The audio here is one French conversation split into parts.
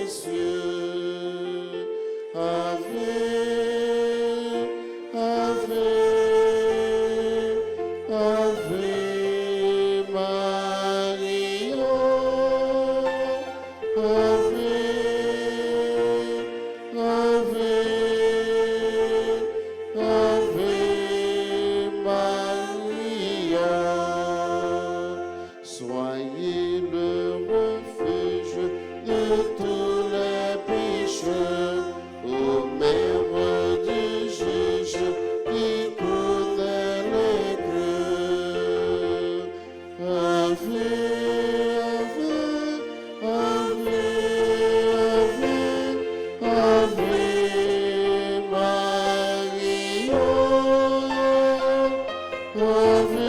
cieux. Ave, Ave, Ave Maria. Ave, Ave, Ave Maria. Soyez le refuge de tous les pécheurs, ô Mère du juge qui connaît les cœurs. Ave, Ave, Ave, Ave Maria. Ave,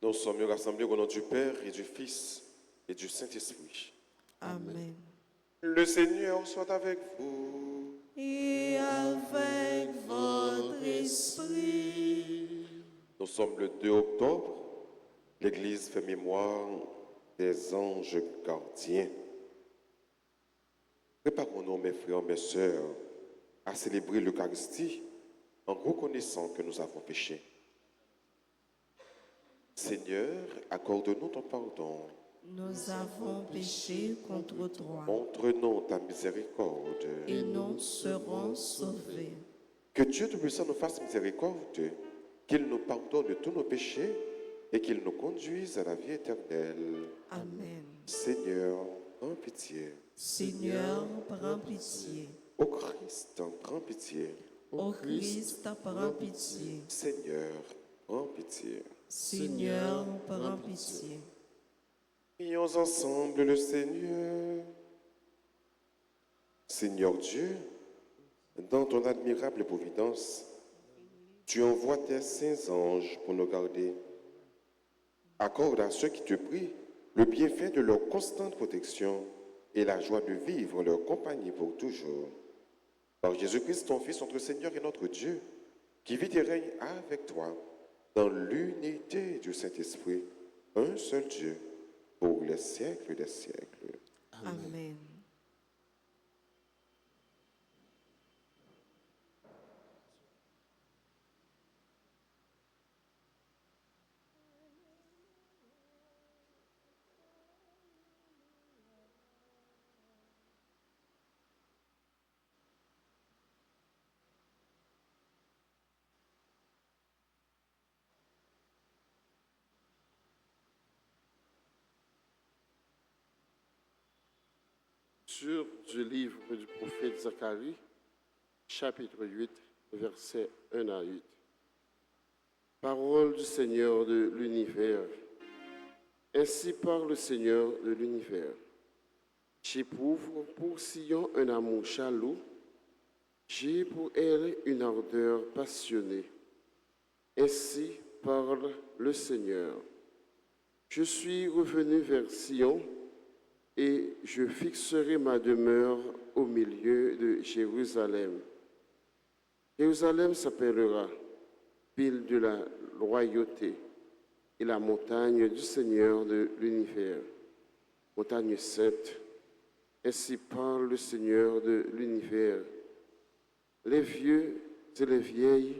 Nous sommes rassemblés au nom du Père et du Fils et du Saint-Esprit. Amen. Le Seigneur soit avec vous. Et avec votre esprit. Nous sommes le 2 octobre. L'Église fait mémoire des anges gardiens. Préparons-nous, mes frères, mes sœurs, à célébrer l'Eucharistie en reconnaissant que nous avons péché. Seigneur, accorde-nous ton pardon. Nous avons péché contre toi Montre-nous ta miséricorde. et nous serons sauvés. Que Dieu Tout-Puissant nous fasse miséricorde, qu'il nous pardonne tous nos péchés et qu'il nous conduise à la vie éternelle. Amen. Seigneur, prends pitié. Seigneur, prends pitié. Ô Christ, prends pitié. Ô Christ, prends pitié. Seigneur, prends pitié. Seigneur, prends pitié. Prions ensemble le Seigneur. Seigneur Dieu, dans ton admirable providence, tu envoies tes saints anges pour nous garder. Accorde à ceux qui te prient le bienfait de leur constante protection et la joie de vivre en leur compagnie pour toujours. Par Jésus-Christ, ton Fils, notre Seigneur et notre Dieu, qui vit et règne avec toi dans l'unité du Saint-Esprit, un seul Dieu, pour les siècles des siècles. Amen. Lecture du livre du prophète Zacharie, chapitre 8, versets 1 à 8. Parole du Seigneur de l'univers. Ainsi parle le Seigneur de l'univers. J'éprouve pour Sion un amour jaloux, j'ai pour elle une ardeur passionnée. Ainsi parle le Seigneur. Je suis revenu vers Sion, et je fixerai ma demeure au milieu de Jérusalem. Jérusalem s'appellera ville de la royauté et la montagne du Seigneur de l'univers, montagne sainte. Ainsi parle le Seigneur de l'univers. Les vieux et les vieilles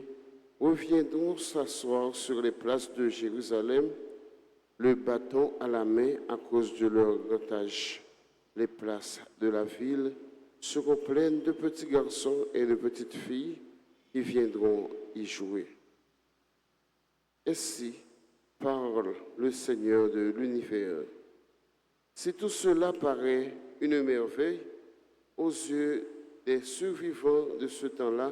reviendront s'asseoir sur les places de Jérusalem, le bâton à la main à cause de leur grand âge. Les places de la ville seront pleines de petits garçons et de petites filles qui viendront y jouer. Ainsi parle le Seigneur de l'univers. Si tout cela paraît une merveille aux yeux des survivants de ce temps-là,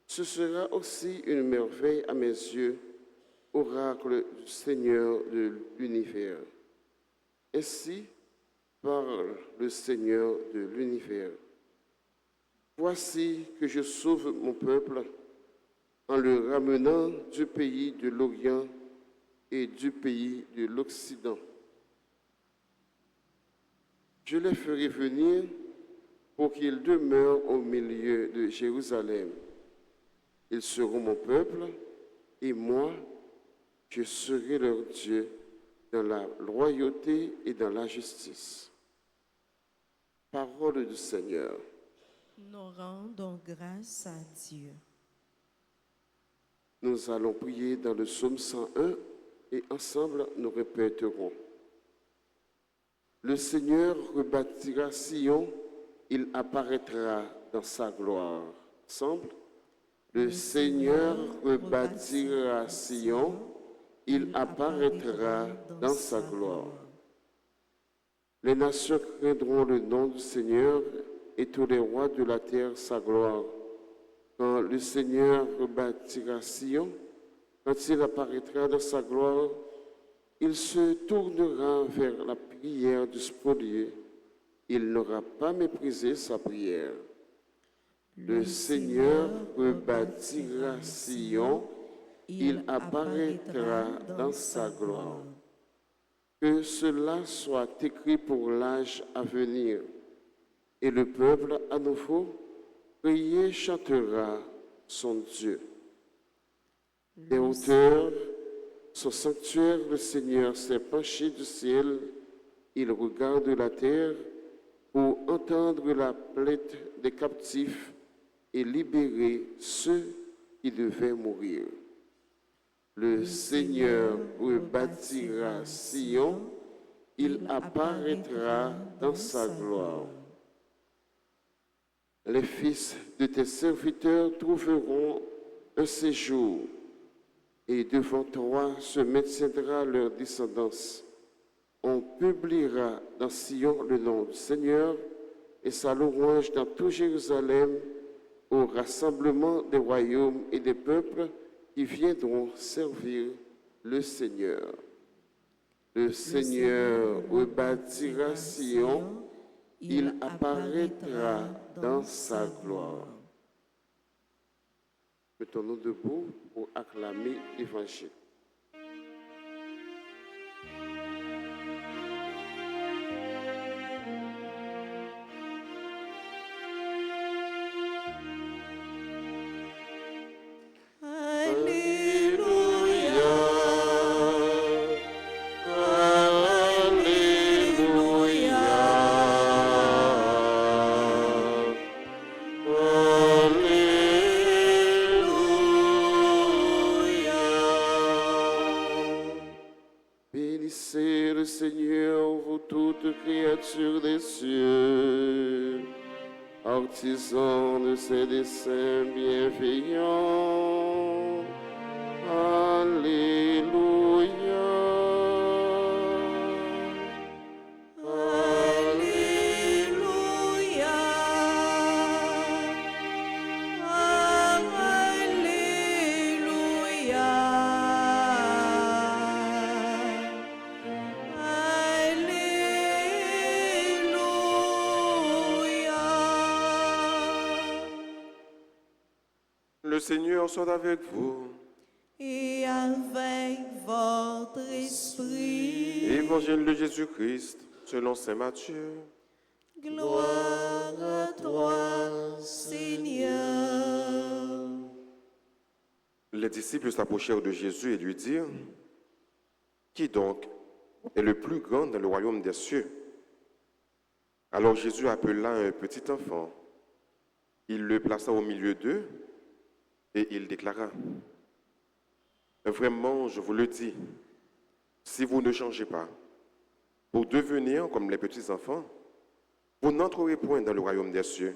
ce sera aussi une merveille à mes yeux, oracle du Seigneur de l'univers. Ainsi parle le Seigneur de l'univers. Voici que je sauve mon peuple en le ramenant du pays de l'Orient et du pays de l'Occident. Je les ferai venir pour qu'ils demeurent au milieu de Jérusalem. Ils seront mon peuple, et moi, je serai leur Dieu dans la loyauté et dans la justice. Parole du Seigneur. Nous rendons grâce à Dieu. Nous allons prier dans le psaume 101 et ensemble nous répéterons. Le Seigneur rebâtira Sion, il apparaîtra dans sa gloire. Ensemble. Le Seigneur rebâtira Sion, il apparaîtra dans sa gloire. Les nations craindront le nom du Seigneur et tous les rois de la terre sa gloire. Quand le Seigneur rebâtira Sion, quand il apparaîtra dans sa gloire, il se tournera vers la prière du spolié. Il n'aura pas méprisé sa prière. Le Seigneur rebâtira Sion, il apparaîtra dans sa gloire. Que cela soit écrit pour l'âge à venir. Et le peuple à nouveau prier chantera son Dieu. Des hauteurs, son sanctuaire, le Seigneur s'est penché du ciel. Il regarde la terre pour entendre la plainte des captifs et libérer ceux qui devaient mourir. Le Seigneur rebâtira Sion, il apparaîtra dans sa gloire. Les fils de tes serviteurs trouveront un séjour, et devant toi se maintiendra leur descendance. On publiera dans Sion le nom du Seigneur et sa louange dans tout Jérusalem au rassemblement des royaumes et des peuples qui viendront servir le Seigneur. Le Seigneur rebâtira Sion, il apparaîtra dans sa gloire. Mettons-nous debout pour acclamer l'Évangile. Bénissez le Seigneur, vous toutes créatures des cieux, artisans de ses desseins bienveillants. Alléluia. Alléluia. Le Seigneur soit avec vous. Et avec votre esprit. Évangile de Jésus-Christ selon saint Matthieu. Gloire à toi, Seigneur. Les disciples s'approchèrent de Jésus et lui dirent, « Qui donc est le plus grand dans le royaume des cieux ?» Alors Jésus appela un petit enfant. Il le plaça au milieu d'eux et il déclara, « Vraiment, je vous le dis, si vous ne changez pas pour devenir comme les petits enfants, vous n'entrerez point dans le royaume des cieux.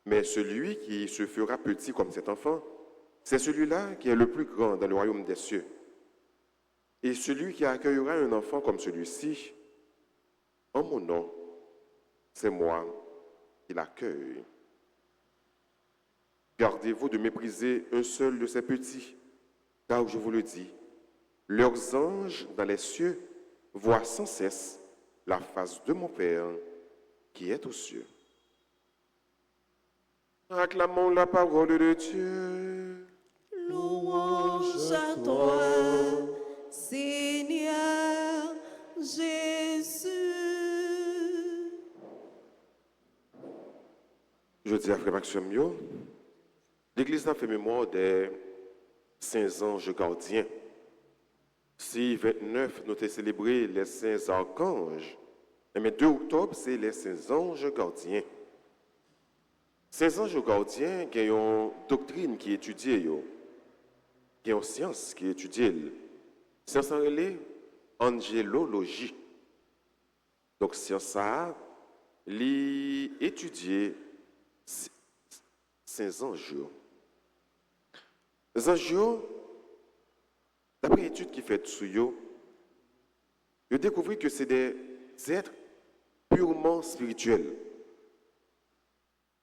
Mais celui qui se fera petit comme cet enfant, c'est celui-là qui est le plus grand dans le royaume des cieux. Et celui qui accueillera un enfant comme celui-ci, en mon nom, c'est moi qui l'accueille. Gardez-vous de mépriser un seul de ces petits, car je vous le dis, leurs anges dans les cieux voient sans cesse la face de mon Père qui est aux cieux. Acclamons la parole de Dieu. Louange à toi, Seigneur Jésus. Je dis à Frère Maxime, yo, l'Église a fait mémoire des saints anges gardiens. Si 29, nous avons célébré les saints archanges, mais 2 octobre, c'est les saints anges gardiens. Saints anges gardiens, il y a une doctrine qui est étudiée, il y a une science qui est étudiée. Science en relais, angélologie. Donc, science ça, l'étudier saints anges. Les anges, d'après l'étude qui fait sur eux, je découvre que c'est des êtres purement spirituels.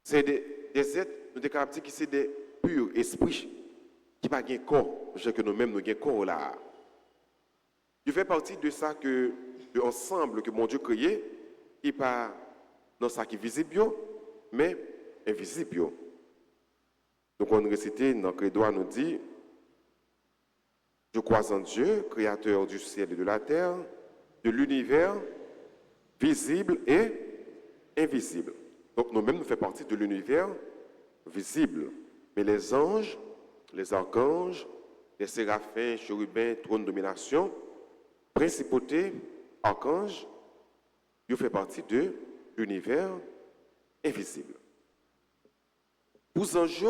C'est des êtres, nous déclarons que c'est des purs esprits qui n'ont pas de corps, je sais que nous-mêmes nous avons un corps là. Il fait partie de ça que l'ensemble que mon Dieu créé, qui n'est pas dans ça qui est visible, mais invisible. Donc on récite dans le credo, nous dit, je crois en Dieu, créateur du ciel et de la terre, de l'univers, visible et invisible. Donc nous-mêmes, nous faisons partie de l'univers visible. Mais les anges, les archanges, les séraphins, chérubins, trône de domination, principauté, archanges, ils font partie de l'univers invisible. Pour les anges,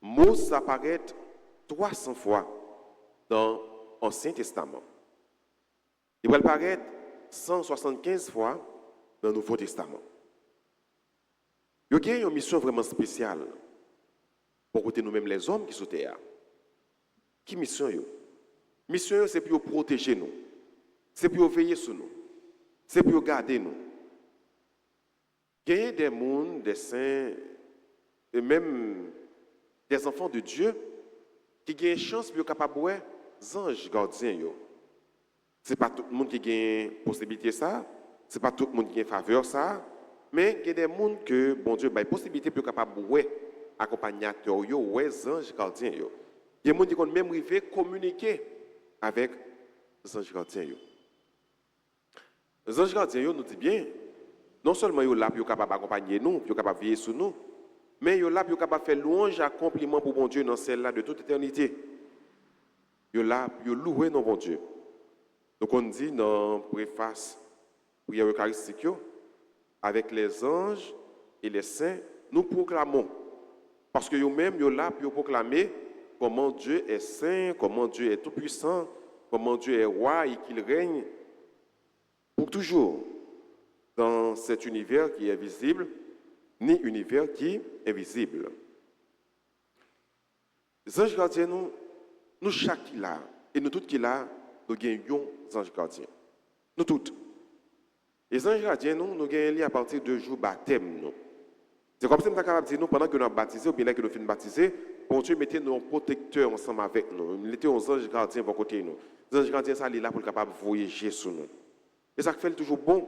mot apparaît 300 fois dans l'Ancien Testament. Il va apparaître 175 fois dans le Nouveau Testament. Il y a une mission vraiment spéciale pour côté nous-mêmes les hommes qui sont terre. Qui mission yo? Mission c'est pour protéger nous. C'est pour veiller sur nous. C'est pour garder nous. Il y a des mondes, des saints, et même des enfants de Dieu qui ont une chance pour être capables de des anges gardiens. Ce n'est pas tout le monde qui a une possibilité ça. Ce n'est pas tout le monde qui a une faveur ça. Mais il y a des gens que bon Dieu a une possibilité pour être capable de accompagnateurs, des anges gardiens. Il y a des gens qui ont même arrivé à communiquer avec les anges gardiens. Les anges gardiens nous disent bien, non seulement ils sont là pour être capables d'accompagner nous, pour être capables de veiller sur nous, mais ils sont là pour être capables de faire louange et accomplissement pour bon Dieu dans celle-là de toute éternité. Ils sont là pour louer nos bon Dieu. Donc on dit dans la préface prière eucharistique, avec les anges et les saints, nous proclamons. Parce que eux-mêmes, ils sont là pour proclamer comment Dieu est saint, comment Dieu est tout-puissant, comment Dieu est roi et qu'il règne pour toujours dans cet univers qui est visible, ni univers qui est invisible. Les anges gardiens, nous chaque qui là, et nous tous qui là, nous gagnons les anges gardiens. Nous tous. Les anges gardiens, nous gagnons à partir de jour baptême. C'est comme si nous sommes capables de dire, pendant que nous sommes baptisés, ou bien que nous finissons baptisés, bon Dieu mettait nos protecteurs ensemble avec nous. Il était aux anges gardiens pour côté nous. Les anges gardiens, ça, il est là pour être capable de voyager sur nous. Et ça fait toujours bon.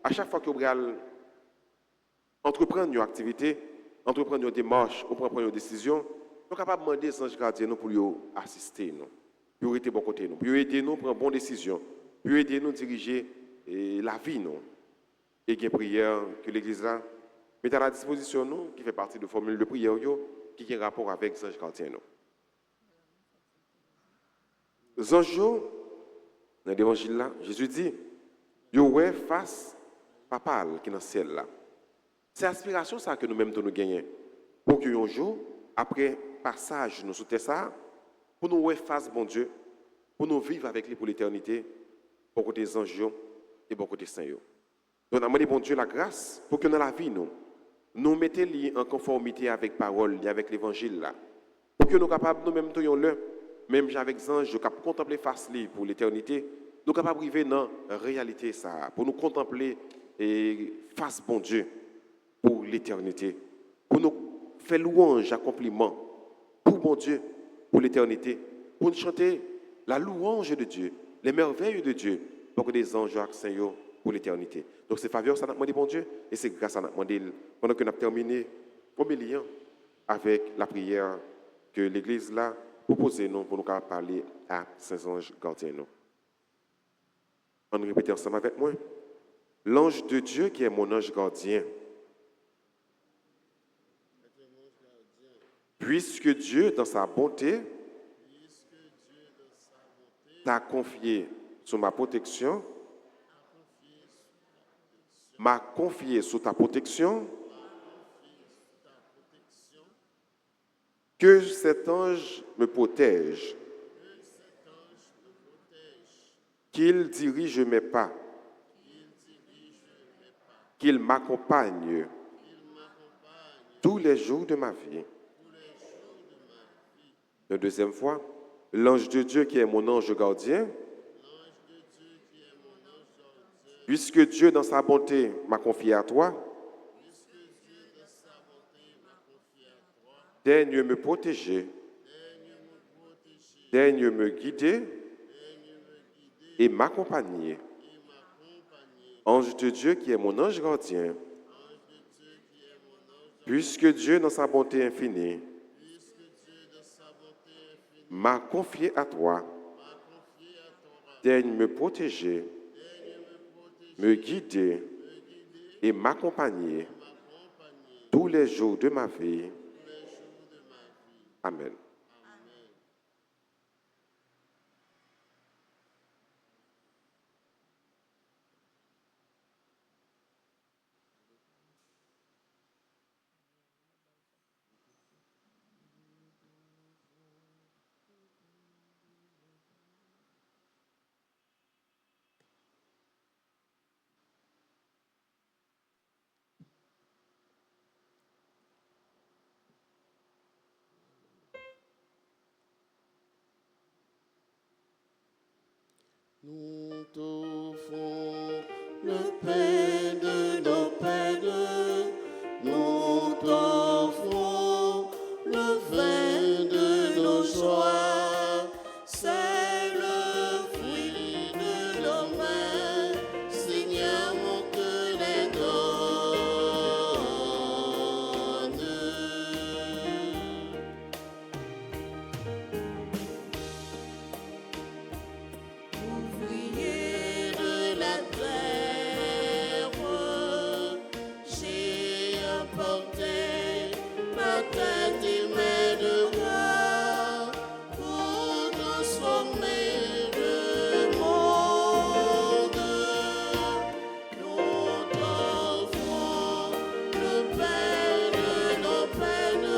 À chaque fois que vous entreprendre une activité, entreprendre une démarche, ou prendre une décision, nous sommes capables de demander aux anges gardiens pour nous assister, nous, pour être bon côté nous, pour aider nous à prendre une bonne décision, pour aider nous à diriger la vie. Nous. Et il y a une prière que l'Église a met à la disposition nous, qui fait partie de la formule de prière qui a un rapport avec les anges gardiens. Les anges, dans l'évangile là, Jésus dit, yo ouais face papa qui est dans le ciel là. C'est l'aspiration ça que nous-mêmes nous gagnons. Pour que un jour, après passage nous sous ça, pour nous ouais face bon Dieu, pour nous vivre avec lui pour l'éternité, pour côté des anges et pour côté des saints. Donc on a demandé bon Dieu la grâce pour que dans la vie nous mettons en conformité avec la parole, avec l'évangile là. Pour que nous capables nous-mêmes même avec les anges, nous capables contempler face lui pour l'éternité. Nous sommes capables d'arriver dans la réalité, ça, pour nous contempler et face bon Dieu pour l'éternité. Pour nous faire louange, accomplissement pour bon Dieu, pour l'éternité. Pour nous chanter la louange de Dieu, les merveilles de Dieu, pour que des anges accèdent pour l'éternité. Donc c'est faveur, ça n'a demandé bon Dieu, et c'est grâce à nous demandé pendant que nous avons terminé premier lien avec la prière que l'Église là propose nous pour nous parler à ces anges gardiens. On répète ensemble avec moi. L'ange de Dieu qui est mon ange gardien, Puisque Dieu, dans sa bonté, t'a confié sous ma protection, m'a confié sous ta protection, que cet ange me protège, qu'il dirige mes pas, qu'il m'accompagne tous les jours de ma vie. Une deuxième fois, l'ange de Dieu qui est mon ange gardien, puisque Dieu dans sa bonté m'a confié à toi, daigne me protéger, daigne me guider et m'accompagner. Ange de Dieu qui est mon ange gardien, puisque Dieu dans sa bonté infinie m'a confié à toi, daigne me protéger, me guider et m'accompagner tous les jours de ma vie. Amen. Nous t'offrons le pain de nos peines, nous t'offrons le vin de nos joies. C'est le fruit de nos mains, Seigneur, on te les donne. Ouvrier de la terre, j'ai apporté ma tête et mes devoirs pour transformer le monde. Nous t'offrons le pain de nos peines,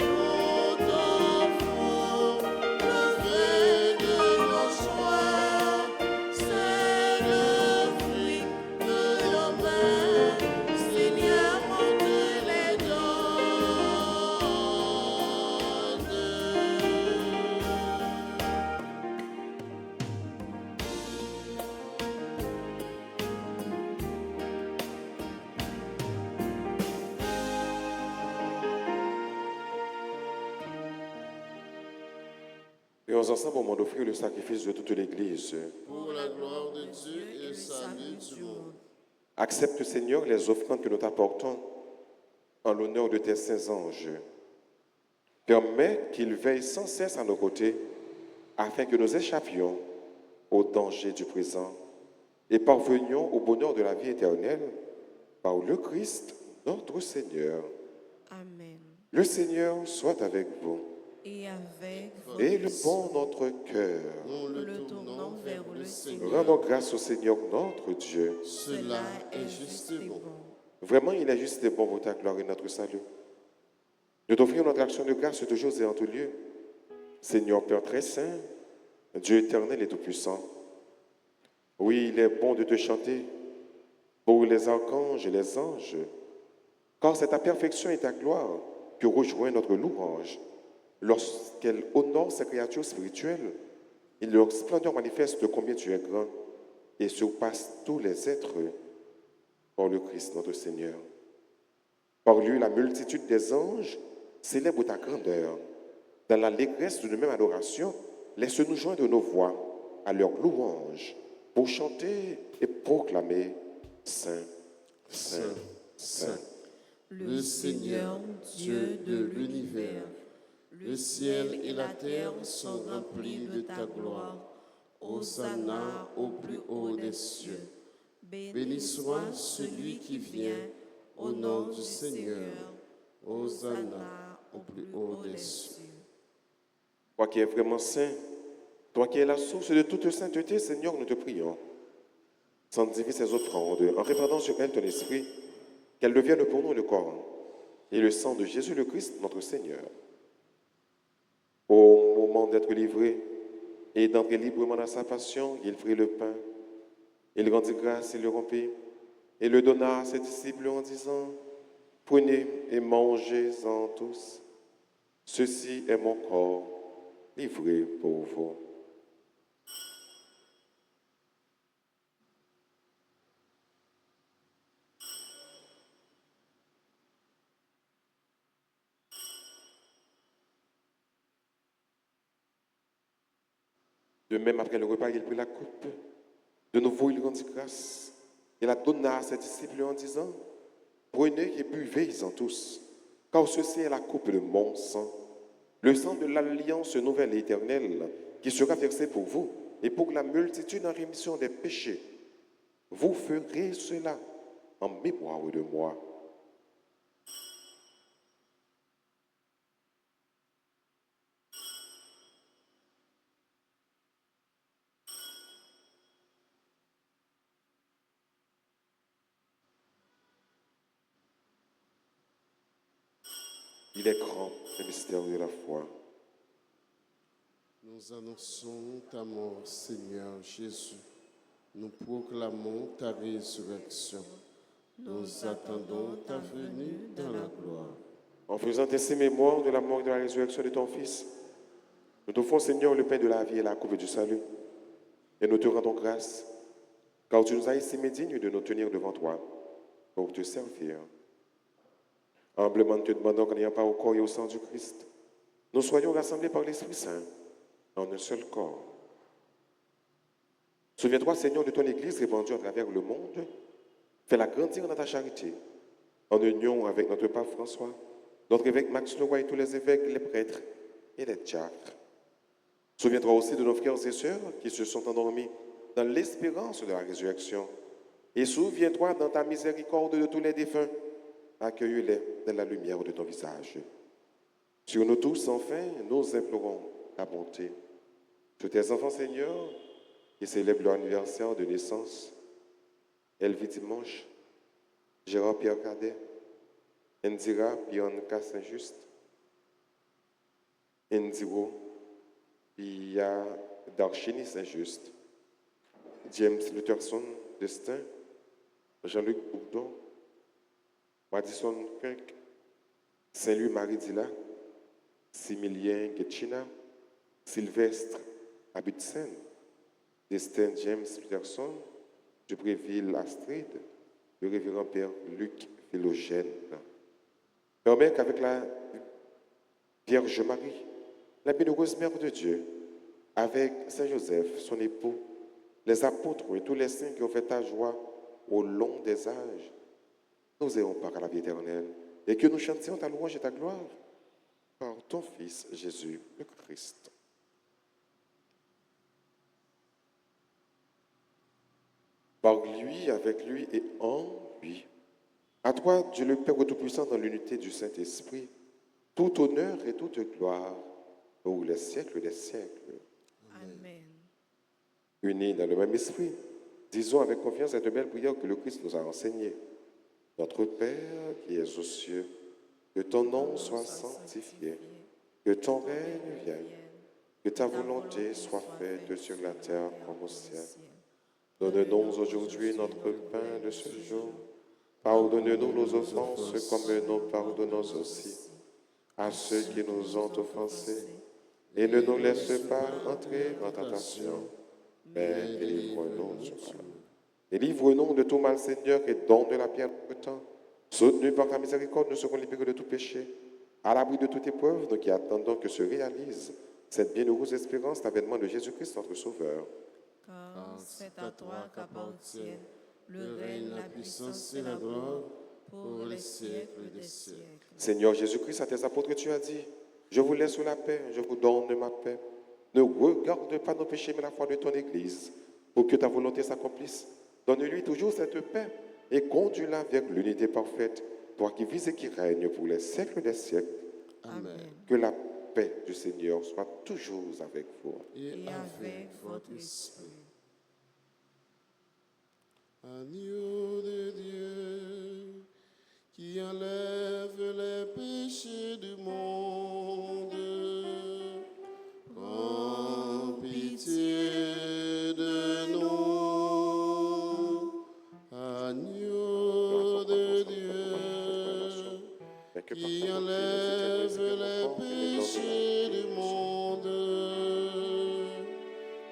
nous t'offrons le vin de nos joies. C'est le fruit de nos mains, Seigneur, on te les donne. Prions ensemble au moment d'offrir le sacrifice de toute l'Église. Pour la gloire de Dieu et le salut du monde. Accepte, Seigneur, les offrandes que nous t'apportons en l'honneur de tes saints anges. Permets qu'ils veillent sans cesse à nos côtés, afin que nous échappions au danger du présent et parvenions au bonheur de la vie éternelle par le Christ, notre Seigneur. Amen. Le Seigneur soit avec vous Et avec et le votre bon notre cœur. Nous le tournons vers le Seigneur. Rendons grâce au Seigneur notre Dieu. Cela est juste et bon. Vraiment, il est juste et bon pour ta gloire et notre salut. Nous t'offrons notre action de grâce toujours et en tout lieu. Seigneur Père très saint, Dieu éternel et tout-puissant. Oui, il est bon de te chanter pour les archanges et les anges, car c'est ta perfection et ta gloire que rejoint notre louange. Lorsqu'elle honore ses créatures spirituelles, il leur splendeur manifeste combien tu es grand et surpasse tous les êtres par le Christ notre Seigneur. Par lui, la multitude des anges célèbre ta grandeur. Dans l'allégresse d'une même adoration, laisse-nous joindre nos voix à leur louange pour chanter et proclamer Saint, Saint, Saint. Le Seigneur, Dieu de l'univers, le ciel et la terre sont remplis de ta gloire. Hosanna au plus haut des cieux. Béni soit celui qui vient au nom du Seigneur. Hosanna, au plus haut des cieux. Toi qui es vraiment saint, toi qui es la source de toute sainteté, Seigneur, nous te prions. Sanctifie ces offrandes en répandant sur elles ton esprit, qu'elles deviennent pour nous le corps et le sang de Jésus le Christ, notre Seigneur. Au moment d'être livré et d'entrer librement dans sa passion, il prit le pain, il rendit grâce, il le rompit et le donna à ses disciples en disant, « Prenez et mangez-en tous. Ceci est mon corps livré pour vous. » De même, après le repas, il prit la coupe. De nouveau, il rendit grâce. Il la donna à ses disciples en disant, « Prenez et buvez-en tous, car ceci est la coupe de mon sang, le sang de l'alliance nouvelle et éternelle, qui sera versé pour vous et pour la multitude en rémission des péchés. Vous ferez cela en mémoire de moi. » Il est grand, le mystère de la foi. Nous annonçons ta mort, Seigneur Jésus. Nous proclamons ta résurrection. Nous attendons ta venue dans la gloire. En faisant ainsi mémoire de la mort et de la résurrection de ton Fils, nous t'offrons, Seigneur, le pain de la vie et la coupe du salut. Et nous te rendons grâce, car tu nous as estimés dignes de nous tenir devant toi pour te servir. Humblement, nous te demandons qu'en n'ayant pas au corps et au sang du Christ, nous soyons rassemblés par l'Esprit Saint en un seul corps. Souviens-toi, Seigneur, de ton Église répandue à travers le monde. Fais-la grandir dans ta charité, en union avec notre pape François, notre évêque Max Leroy et tous les évêques, les prêtres et les diacres. Souviens-toi aussi de nos frères et sœurs qui se sont endormis dans l'espérance de la résurrection. Et souviens-toi dans ta miséricorde de tous les défunts. Accueille-les dans la lumière de ton visage. Sur nous tous, enfin, nous implorons ta bonté. Sur tes enfants, Seigneur, qui célèbrent leur anniversaire de naissance, Elvie Dimanche, Gérard Pierre Cadet, Indira Bianca Saint-Just, Indiro Pia Darchini Saint-Just, James Lutherson Destin, Jean-Luc Bourdon, Madison Kirk, Saint-Louis Marie-Dila, Similien Getchina, Sylvestre Abutsen, Destin James Peterson, Dubréville Astrid, le révérend Père Luc Philogène. Permets qu'avec la Vierge Marie, la bienheureuse Mère de Dieu, avec Saint Joseph, son époux, les apôtres et tous les saints qui ont fait ta joie au long des âges, nous ayons part à la vie éternelle et que nous chantions ta louange et ta gloire par ton Fils Jésus le Christ. Par lui, avec lui et en lui. À toi, Dieu le Père Tout-Puissant, dans l'unité du Saint-Esprit, tout honneur et toute gloire pour les siècles des siècles. Amen. Unis dans le même esprit, disons avec confiance cette belle prière que le Christ nous a enseignée. Notre Père qui es aux cieux, que ton nom soit sanctifié, que ton règne vienne, que ta volonté soit faite sur la terre comme au ciel. Donne-nous aujourd'hui notre pain de ce jour. Pardonne-nous nos offenses comme nous pardonnons aussi à ceux qui nous ont offensés. Et ne nous laisse pas entrer en tentation, mais délivre-nous du mal. Délivre-nous de tout mal, Seigneur, et donne de la pierre de temps. Soutenus par ta miséricorde, nous serons libérés de tout péché. À l'abri de toute épreuve, nous qui attendons que se réalise cette bienheureuse espérance, l'avènement de Jésus-Christ, notre Sauveur. Car c'est à toi qu'appartiennent le règne, la puissance et la gloire pour les siècles des siècles. Seigneur Jésus-Christ, à tes apôtres, tu as dit, je vous laisse la paix, je vous donne ma paix. Ne regarde pas nos péchés, mais la foi de ton Église, pour que ta volonté s'accomplisse. Donne-lui toujours cette paix et conduis-la vers l'unité parfaite, toi qui vis et qui règnes pour les siècles des siècles. Amen. Que la paix du Seigneur soit toujours avec vous. Et avec votre esprit. Agneau de Dieu, qui enlève les péchés du monde, prends pitié de nous. Agneau de Dieu, qui enlève les péchés du monde,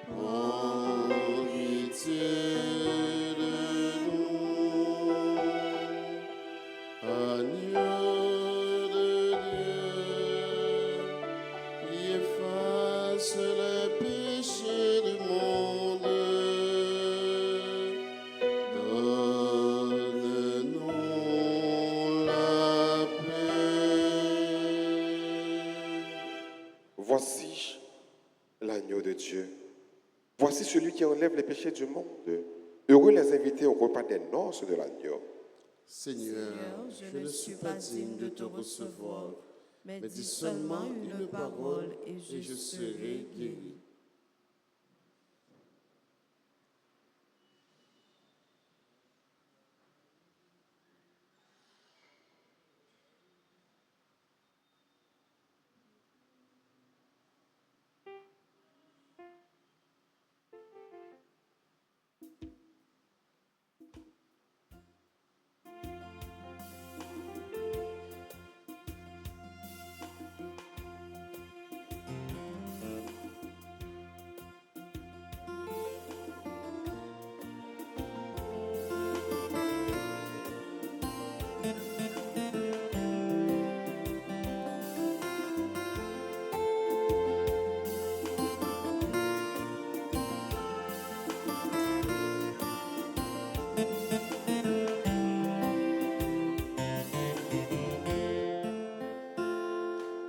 prends pitié de nous. Agneau de Dieu, qui efface les péchés du monde, donne-nous la paix. Voici l'agneau de Dieu. Voici celui qui enlève les péchés du monde. Heureux les invités au repas des noces de l'agneau. Seigneur, je ne suis pas digne de te recevoir, mais dis seulement une parole et je serai guéri.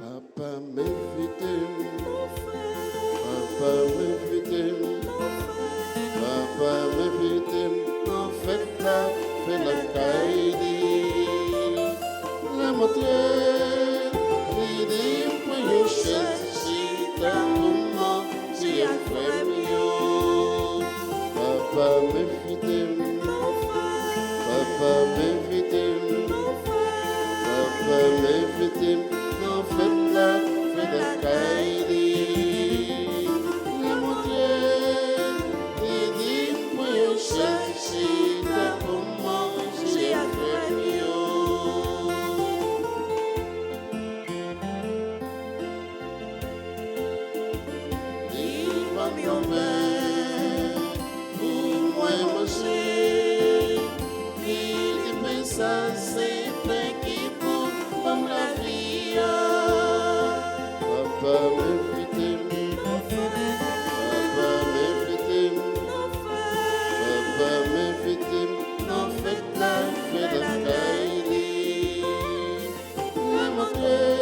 Papa m'invite, papa m'invite, papa m'invite, en fait la caille, la montée, l'idée pour une chaise, si t'as moment, si un frère mignon. Papa m'invite, papa m'invite, papa m'invite, en fait la caille, la montée, l'idée pour une chaise, si t'as moment, si un frère mignon. Dis-moi mon père, pour moi manger, dis mais ça c'est plein qui pour comme la vie. Papa m'invite, papa m'invite, papa m'invite, en fait la caille, la montée,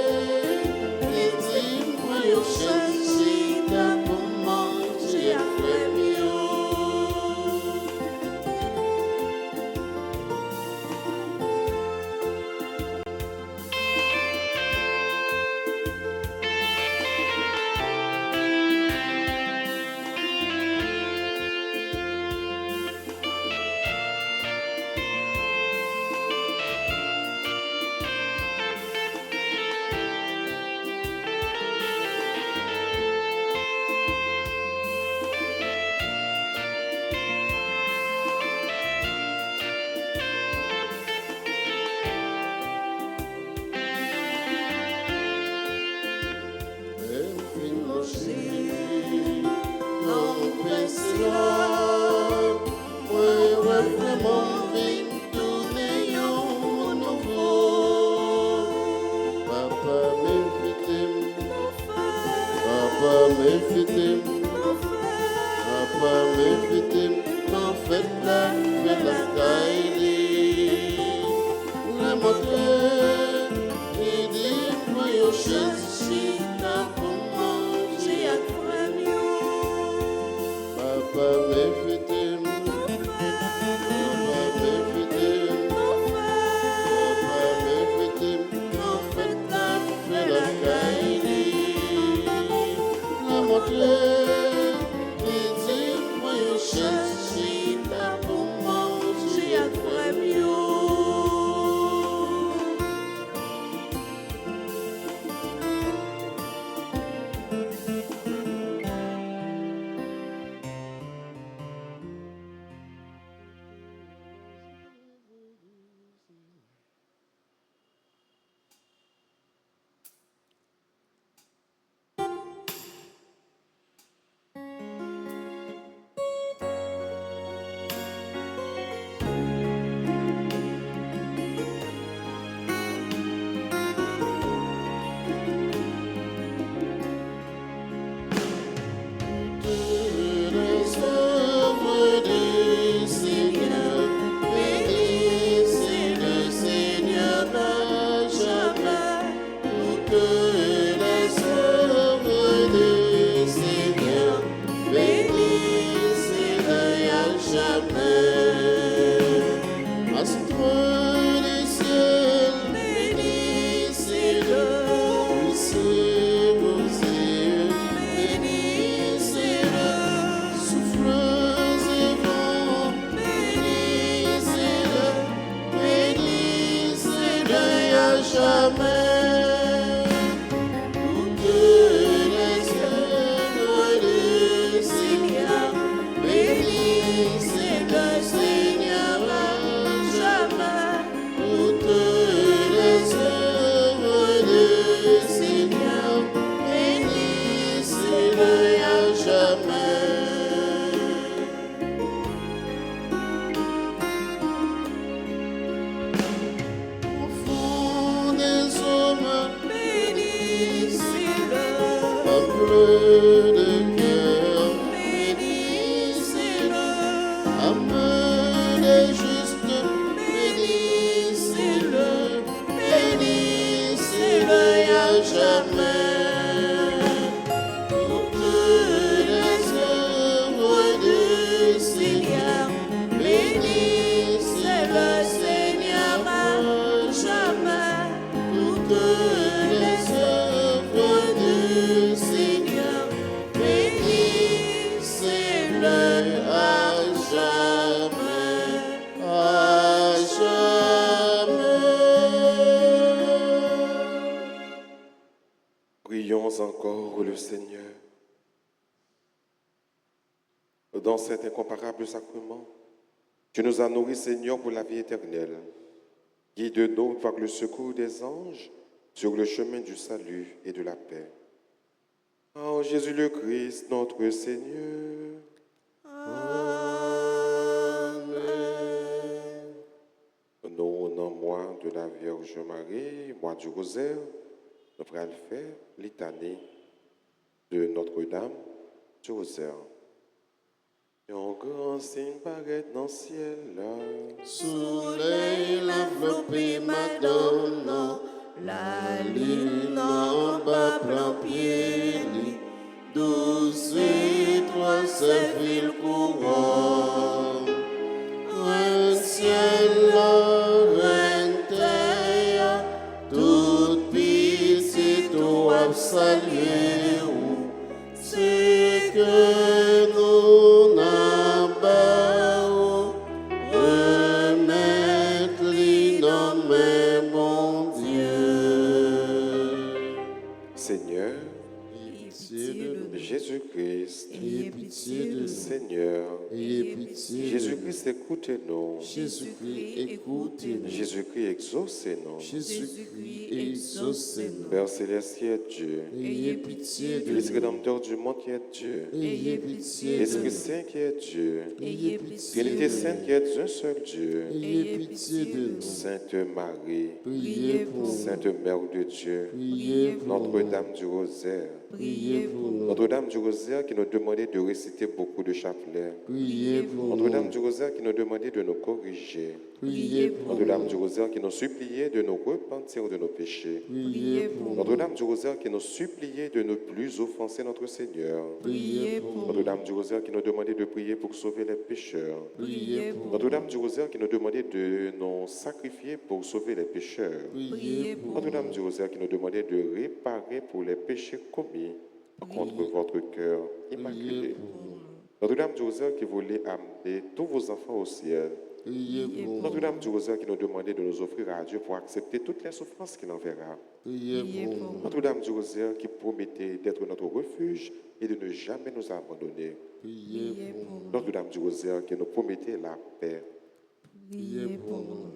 les dîmes pour une chaise, si t'as pour manger un frère mignon. Papa des cieux, bénissez-le. Puissez vos yeux, bénissez-le. Souffles et vents, bénissez-le. Bénissez-le à jamais. Prions encore le Seigneur. Dans cet incomparable sacrement, tu nous as nourris, Seigneur, pour la vie éternelle. Guide-nous par le secours des anges sur le chemin du salut et de la paix. En Jésus le Christ, notre Seigneur. Amen. Nous, non moi de la Vierge Marie, moi du rosaire, nous allons faire litanie de Notre-Dame du rosaire. Et un grand signe paraît dans le ciel là. Soleil l'enveloppé Madonna, la lune en bas plein pied, 12 étoiles servir le courant. Un ciel un terre, toute pitié doit saluer. C'est que nous n'avons remettre les noms, mon Dieu. Seigneur, Pitié de nous. Jésus-Christ, Ayez pitié de nous. Seigneur, Ayez pitié de nous. Jésus-Christ, écoutez-nous. Jésus-Christ, écoutez-nous. Jésus-Christ, exaucez-nous. Jésus-Christ, exaucez-nous. Père céleste qui est Dieu, Ayez pitié de Fils nous. rédempteur du monde qui est Dieu, Ayez pitié de Esprit nous. Saint qui est Dieu, Ayez pitié Trinité de Sainte nous. qui est un seul Dieu, Ayez pitié de nous. Sainte Marie, Priez pour nous. Sainte Mère de Dieu, Priez pour nous. Notre-Dame du Rosaire, Priez pour nous. Notre-Dame du Rosaire qui nous demandait de réciter beaucoup de chapelets, Priez pour Notre-Dame nous. du Rosaire qui nous demandait de nous corriger, Priez pour Notre-Dame nous. du Rosaire qui nous suppliait de nous repentir de nos péchés, Priez pour nous. Notre-Dame du Rosaire qui nous suppliait de ne plus offenser notre Seigneur, Priez pour nous. Notre-Dame du Rosaire qui nous demandait de prier pour sauver les pécheurs, Priez pour nous. Notre-Dame du Rosaire qui nous demandait de nous sacrifier pour sauver les pécheurs, Priez pour nous. Notre-Dame du Rosaire qui nous demandait de réparer pour les péchés commis contre votre cœur immaculé. Notre-Dame du Rosaire qui voulait amener tous vos enfants au ciel. Priez pour nous. Notre-Dame du Rosaire qui nous demandait de nous offrir à Dieu pour accepter toutes les souffrances qu'il enverra. Priez pour nous. Notre-Dame du Rosaire qui promettait d'être notre refuge et de ne jamais nous abandonner. Priez pour nous. Notre-Dame du Rosaire qui nous promettait la paix. Priez pour nous.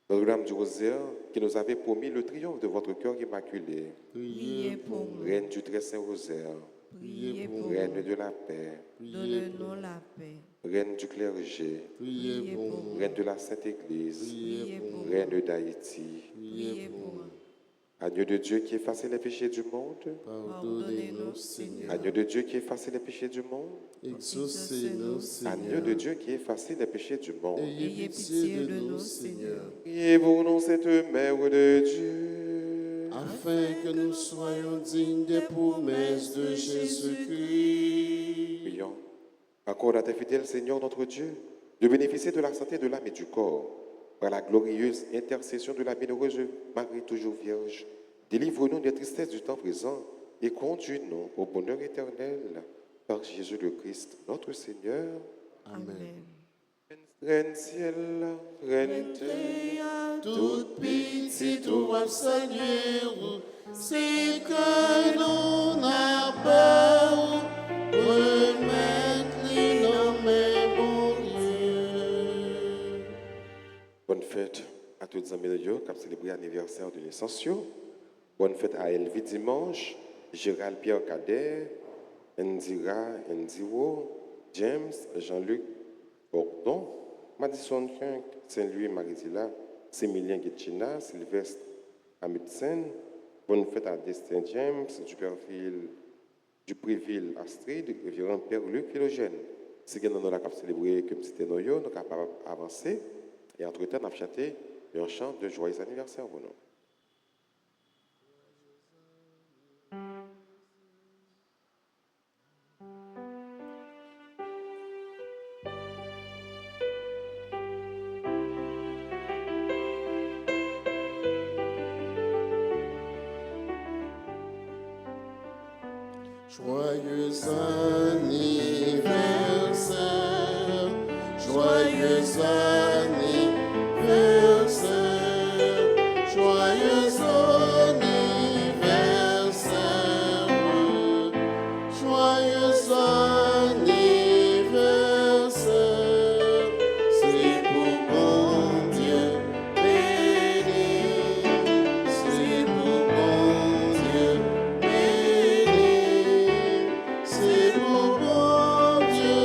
Notre-Dame du Rosaire qui nous avait promis le triomphe de votre cœur immaculé. Priez pour nous. Reine du très saint Rosaire, Priez pour nous. Reine de la paix, Priez Donne-nous la paix. Reine du clergé, Priez pour nous. Reine de la Sainte Église, Priez pour nous. Reine d'Haïti, Priez pour nous. Agneau de Dieu qui efface les péchés du monde, Pardonnez-nous, Seigneur. Agneau de Dieu qui efface les péchés du monde, Exaucez-nous, Agneau Seigneur. de Dieu qui efface les péchés du monde. Ayez pitié de nous, Seigneur, Priez pour nous cette Mère de Dieu, afin que nous soyons dignes des promesses de Jésus-Christ. Prions. Accorde à tes fidèles, Seigneur notre Dieu, de bénéficier de la santé de l'âme et du corps, par la glorieuse intercession de la bienheureuse Marie, toujours vierge, délivre-nous des tristesses du temps présent et conduis-nous au bonheur éternel par Jésus le Christ, notre Seigneur. Amen. Reine ciel, reine terre, Toute petite ou Seigneur, c'est que nous n'avons pas remettre nos mains, bon Dieu. bonne fête à toutes les amis qui ont célébré l'anniversaire de naissance. Bonne fête à Elvie dimanche, Gérald Pierre Cadet, Ndira Ndiro, James, Jean-Luc Bordon, Madison Frank, Saint-Louis Marizila, Sémilien Guetchina, Sylvestre Amundsen. Bonne fête à Destin James, Dupréville Astrid, révérend Père Luc Philogène. Si nous avons célébré comme c'était nous, nous sommes capables d'avancer. Et entre-temps, nous avons chanté un chant de joyeux anniversaire pour nous. Joyeux anniversaire, joyeux anniversaire, joyeux anniversaire, joyeux anniversaire, c'est pour bon Dieu béni, c'est pour bon Dieu béni. C'est pour bon Dieu,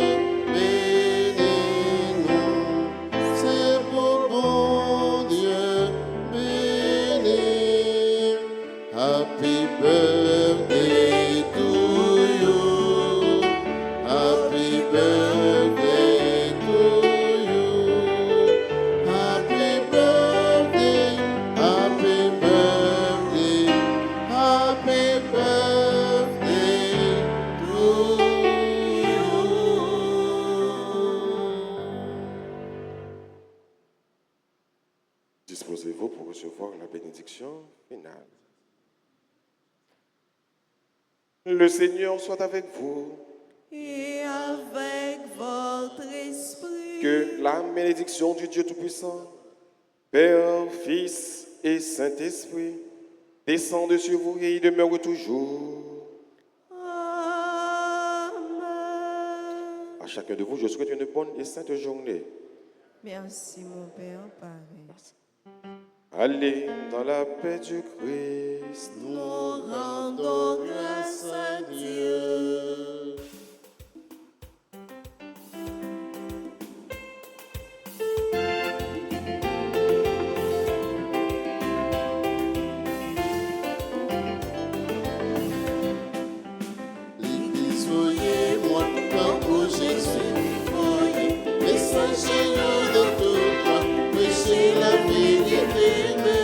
bénis-nous. C'est pour bon Dieu, bénis. Happy birthday to you. Happy birthday to you. Happy birthday, happy birthday, happy birthday to you. Disposez-vous pour recevoir la bénédiction finale. Le Seigneur soit avec vous. Et avec votre esprit. Que la bénédiction du Dieu Tout-Puissant, Père, Fils et Saint-Esprit, descende sur vous et y demeure toujours. Amen. À chacun de vous, je souhaite une bonne et sainte journée. Merci mon Père, pareil. Allez dans la paix du Christ. Nous rendons grâce à Dieu. L'Église, voyez-moi, quand pour Jésus, voyez, messager de tout droit, prêchez la vérité.